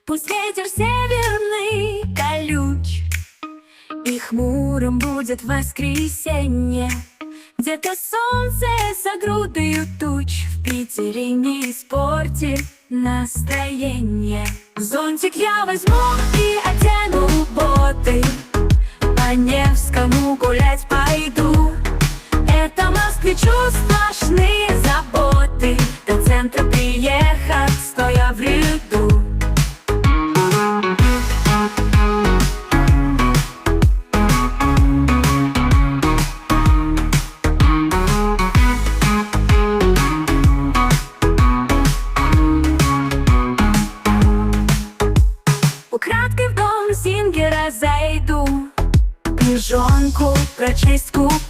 Пусть ветер северный колюч, и хмурым будет воскресенье. Где-то солнце за грудою туч, в Питере не испортит настроение. Зонтик я возьму и одену боты, по Невскому гулять пойду. Это москвичу сплошные заботы, до центра приехать, стоя в ряду. Украдкой в дом Зингера зайду, книжонку прочесть куплю.